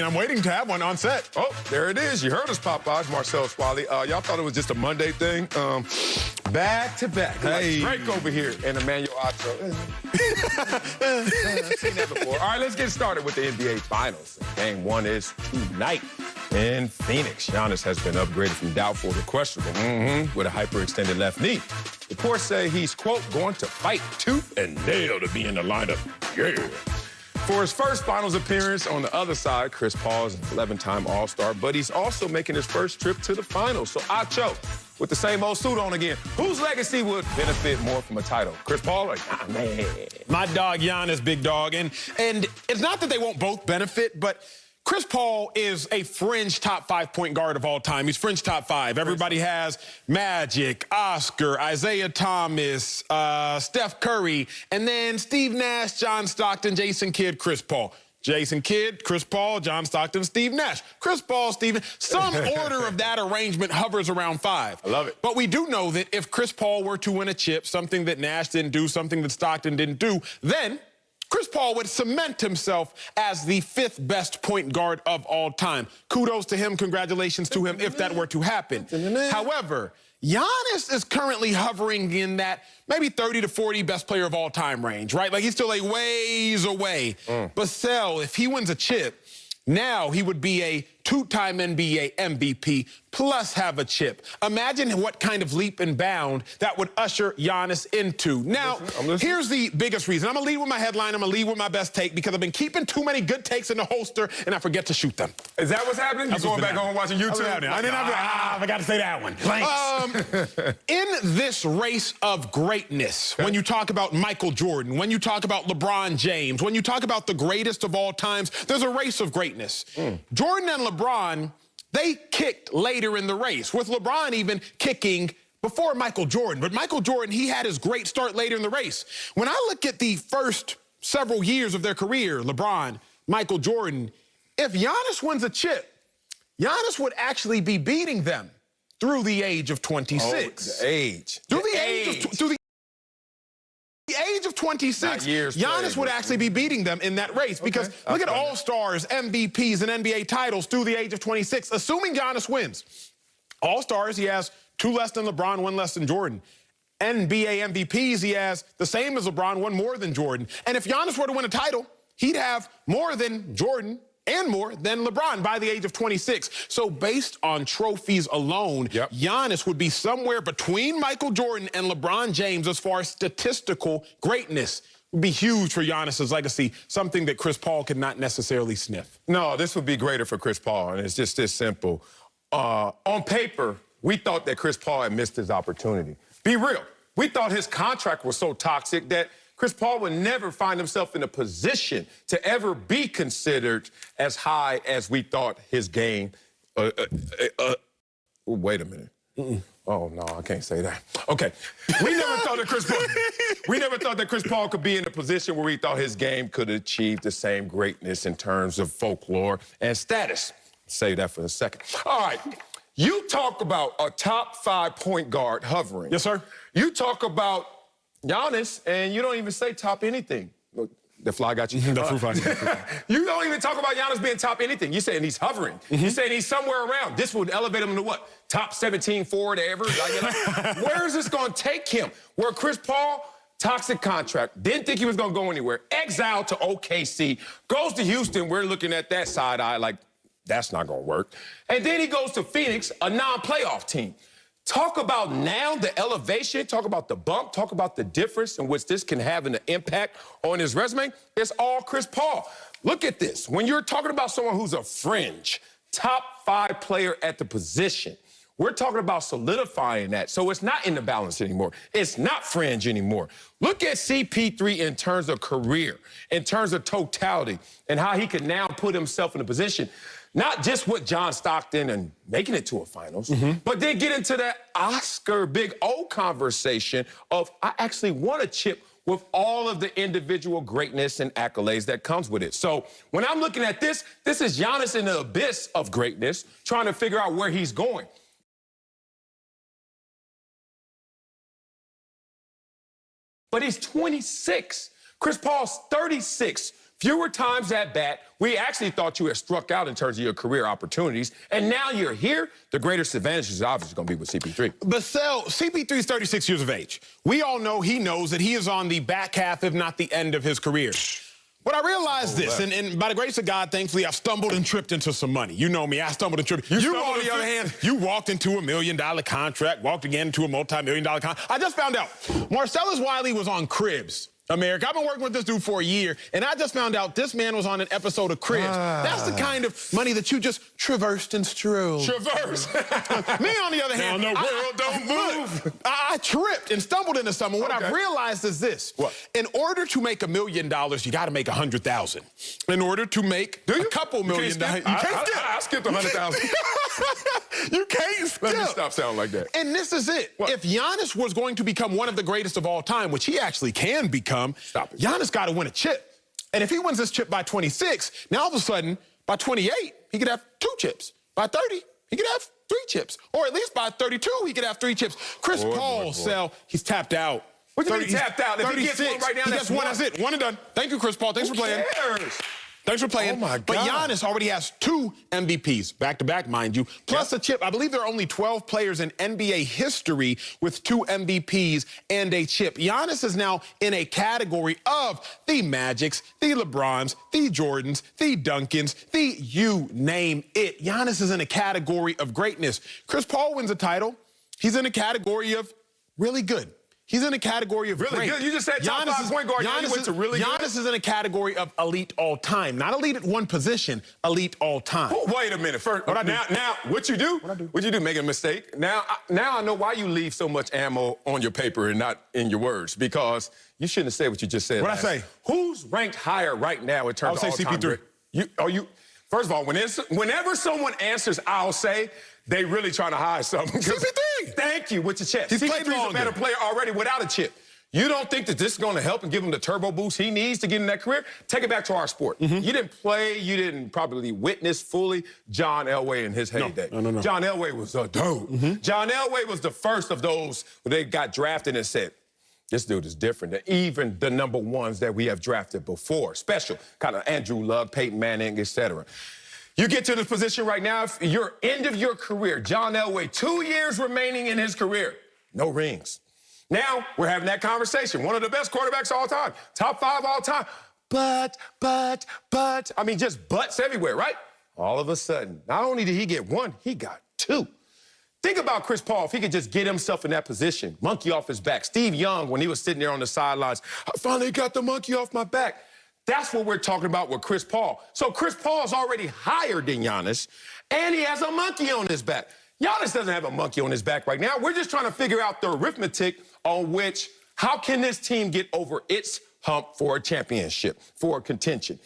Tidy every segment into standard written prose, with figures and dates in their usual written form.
I'm waiting to have one on set. Oh, there it is. You heard us, Popeyes, Marcellus Wiley. Y'all thought it was just a Monday thing? Back to back. Hey. Like Drake over here and Emmanuel Acho. Seen that before. All right, let's get started with the NBA Finals. Game 1 is tonight in Phoenix. Giannis has been upgraded from doubtful to questionable with a hyperextended left knee. Reports say he's, quote, going to fight tooth and nail to be in the lineup. Yeah. For his first finals appearance on the other side, Chris Paul is an 11-time All-Star, but he's also making his first trip to the finals. So Acho, with the same old suit on again, whose legacy would benefit more from a title? Chris Paul or man? My dog Giannis, big dog. And it's not that they won't both benefit, but Chris Paul is a fringe top 5 point guard of all time. He's fringe top 5. Everybody has Magic, Oscar, Isaiah Thomas, Steph Curry, and then Steve Nash, John Stockton, Jason Kidd, Chris Paul. Jason Kidd, Chris Paul, John Stockton, Steve Nash. Chris Paul, Steve. Some order of that arrangement hovers around 5. I love it. But we do know that if Chris Paul were to win a chip, something that Nash didn't do, something that Stockton didn't do, then Chris Paul would cement himself as the 5th best point guard of all time. Kudos to him. Congratulations to him if that were to happen. However, Giannis is currently hovering in that maybe 30 to 40 best player of all time range, right? Like he's still a ways away. But still, if he wins a chip, now he would be a 2-time NBA MVP plus have a chip. Imagine what kind of leap and bound that would usher Giannis into. Now, here's the biggest reason. I'm going to lead with my headline. I'm going to lead with my best take because I've been keeping too many good takes in the holster and I forget to shoot them. Is that what's happening? You going back home watching YouTube? I forgot to say that one. In this race of greatness, when you talk about Michael Jordan, when you talk about LeBron James, when you talk about the greatest of all times, there's a race of greatness. Jordan and LeBron, they kicked later in the race, with LeBron even kicking before Michael Jordan. But Michael Jordan, he had his great start later in the race. When I look at the first several years of their career, LeBron, Michael Jordan, if Giannis wins a chip, Giannis would actually be beating them through the age of 26. Oh, the age. Through the age of 26, Giannis would actually be beating them in that race because look at All-Stars, MVPs, and NBA titles through the age of 26, assuming Giannis wins. All-Stars, he has 2 less than LeBron, 1 less than Jordan. NBA MVPs, he has the same as LeBron, 1 more than Jordan. And if Giannis were to win a title, he'd have more than Jordan and more than LeBron by the age of 26. So based on trophies alone, Giannis would be somewhere between Michael Jordan and LeBron James as far as statistical greatness. It would be huge for Giannis's legacy, something that Chris Paul could not necessarily sniff. No, this would be greater for Chris Paul, and it's just this simple. On paper, we thought that Chris Paul had missed his opportunity. Be real. We thought his contract was so toxic that Chris Paul would never find himself in a position to ever be considered as high as we thought his game. Wait a minute. Oh, no, I can't say that. Okay. We never thought that Chris Paul could be in a position where we thought his game could achieve the same greatness in terms of folklore and status. Save that for a second. All right. You talk about a top 5 point guard hovering. Yes, sir. You talk about Giannis, and you don't even say top anything. The fly got you. The fly. You don't even talk about Giannis being top anything. You're saying he's hovering. You're saying he's somewhere around. This would elevate him to what? Top 17 forward ever? Where is this going to take him? Where Chris Paul, toxic contract, didn't think he was going to go anywhere, exiled to OKC, goes to Houston. We're looking at that side eye like, that's not going to work. And then he goes to Phoenix, a non-playoff team. Talk about now the elevation, talk about the bump, talk about the difference in which this can have an impact on his resume. It's all Chris Paul. Look at this. When you're talking about someone who's a fringe, top 5 player at the position, we're talking about solidifying that. So it's not in the balance anymore. It's not fringe anymore. Look at CP3 in terms of career, in terms of totality, and how he can now put himself in a position not just with John Stockton and making it to a finals, but then get into that Oscar Big O conversation of I actually won a chip with all of the individual greatness and accolades that comes with it. So when I'm looking at this, this is Giannis in the abyss of greatness, trying to figure out where he's going. But he's 26. Chris Paul's 36. fewer times at bat. We actually thought you had struck out in terms of your career opportunities, and now you're here. The greatest advantage is obviously going to be with CP3. But CP3 is 36 years of age. We all know he knows that he is on the back half, if not the end of his career. But I realized this, and by the grace of God, thankfully, I've stumbled and tripped into some money. You know me, I stumbled and tripped. You on the other hand, you walked into $1 million contract, walked again into a multi-million-dollar contract. I just found out Marcellus Wiley was on Cribs. America. I've been working with this dude for a year, and I just found out this man was on an episode of Cribs. That's the kind of money that you just traversed and strolled. Traverse. Me, on the other hand, the world don't move. I tripped and stumbled into something. What I've realized is this. What? In order to make $1 million, you got to make 100,000. In order to make a couple million dollars, you can't skip. I skipped 100,000. You can't skip. Let me stop sounding like that. And this is it. What? If Giannis was going to become one of the greatest of all time, which he actually can become, stop it. Giannis got to win a chip. And if he wins this chip by 26, now all of a sudden, by 28, he could have 2 chips. By 30, he could have 3 chips. Or at least by 32, he could have 3 chips. Chris Paul, he's tapped out. What do you mean tapped out? If he gets one right now, that's one. That's it. One and done. Thank you, Chris Paul. Thanks for playing. Who cares? Thanks for playing. Oh, my God. But Giannis already has 2 MVPs, back-to-back, mind you, plus a chip. I believe there are only 12 players in NBA history with 2 MVPs and a chip. Giannis is now in a category of the Magics, the LeBrons, the Jordans, the Duncans, you name it. Giannis is in a category of greatness. Chris Paul wins a title. He's in a category of really good. He's in a category of really great. Good. You just said top 5 point guard. Giannis went to really good. Giannis is in a category of elite all time. Not elite at one position, elite all time. Oh, wait a minute. First, now, what you do? What you do? Make a mistake. Now I know why you leave so much ammo on your paper and not in your words, because you shouldn't have said what you just said. What'd I say? Who's ranked higher right now in terms of all-time? I would say CP3. First of all, whenever someone answers, I'll say, they really trying to hide something. CP3! Thank you, with your chip. He's CP3's played a better player already without a chip. You don't think that this is going to help and give him the turbo boost he needs to get in that career? Take it back to our sport. You didn't play, you didn't probably witness fully John Elway in his heyday. No. John Elway was a dude. John Elway was the first of those where they got drafted and said, this dude is different than even the number ones that we have drafted before. Special, kind of Andrew Luck, Peyton Manning, etc. You get to this position right now, if you're end of your career, John Elway, 2 years remaining in his career, no rings. Now, we're having that conversation. One of the best quarterbacks all time, top 5 all time. But, I mean, just buts everywhere, right? All of a sudden, not only did he get 1, he got 2. Think about Chris Paul, if he could just get himself in that position, monkey off his back. Steve Young, when he was sitting there on the sidelines, I finally got the monkey off my back. That's what we're talking about with Chris Paul. So Chris Paul's already higher than Giannis, and he has a monkey on his back. Giannis doesn't have a monkey on his back right now. We're just trying to figure out the arithmetic on which, how can this team get over its hump for a championship, for a contention?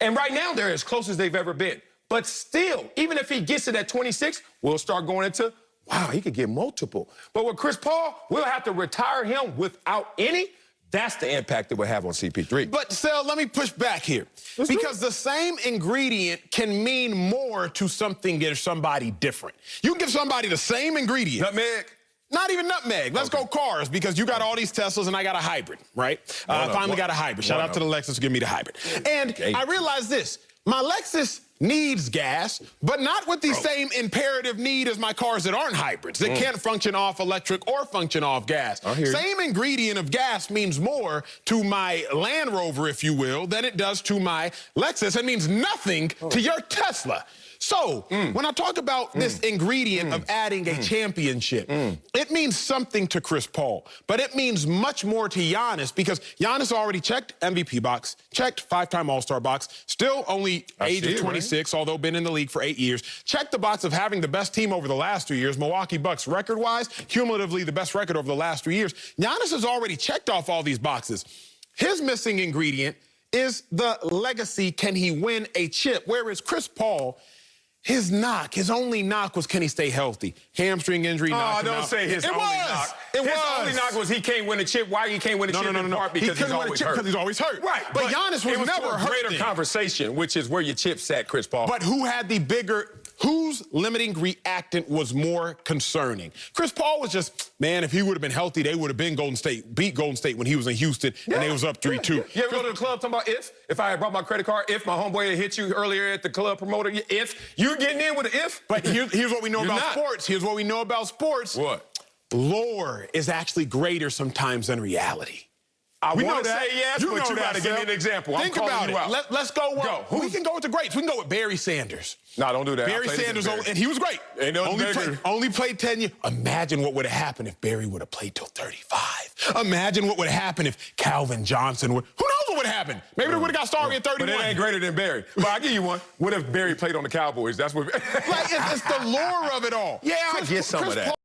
And right now, they're as close as they've ever been. But still, even if he gets it at 26, we'll start going into, wow, he could get multiple. But with Chris Paul, we'll have to retire him without any. That's the impact it would have on CP3. But, Sel, let me push back here. Because the same ingredient can mean more to something or somebody different. You can give somebody the same ingredient. Nutmeg. Not even nutmeg. Let's go cars, because you got all these Teslas and I got a hybrid, right? I finally got a hybrid. Shout out to the Lexus to give me the hybrid. And I realized this. My Lexus needs gas, but not with the same imperative need as my cars that aren't hybrids, that can't function off electric or function off gas. Same ingredient of gas means more to my Land Rover, if you will, than it does to my Lexus. It means nothing to your Tesla. So, when I talk about this ingredient of adding a championship, it means something to Chris Paul, but it means much more to Giannis, because Giannis already checked MVP box, checked 5-time All-Star box, still only age of 26, although been in the league for 8 years, checked the box of having the best team over the last 2 years, Milwaukee Bucks record-wise, cumulatively the best record over the last 3 years. Giannis has already checked off all these boxes. His missing ingredient is the legacy, can he win a chip, whereas Chris Paul, his only knock was, can he stay healthy? Hamstring injury knocked him out. Don't say his only knock. His only knock was he can't win a chip. Why he can't win a chip? In part because he's always hurt. Because he's always hurt. Right. But Giannis was never hurt. Greater conversation, which is where your chip's at, Chris Paul. But who had the bigger Whose limiting reactant was more concerning? Chris Paul was just, man, if he would have been healthy, they would have been beat Golden State when he was in Houston, and they was up 3-2. You ever go to the club talking about if I had brought my credit card, if my homeboy had hit you earlier at the club promoter, if you're getting in with an if? But here's what we know about sports. Here's what we know about sports. What? Lore is actually greater sometimes than reality. I We want know to that. say yes, You but know you that, got to give me Sel. an example. Think about it. Let's go. Go. We can go with the greats. We can go with Barry Sanders. No, don't do that. Barry Sanders, and he was great. Only played 10 years. Imagine what would have happened if Barry would have played till 35. Imagine what would have happened if Calvin Johnson would. Who knows what would have happened? Maybe they would have got started at 31. But it ain't greater than Barry. But I'll give you one. What if Barry played on the Cowboys? That's what. Like, it's the lore of it all. Yeah, I get some of that.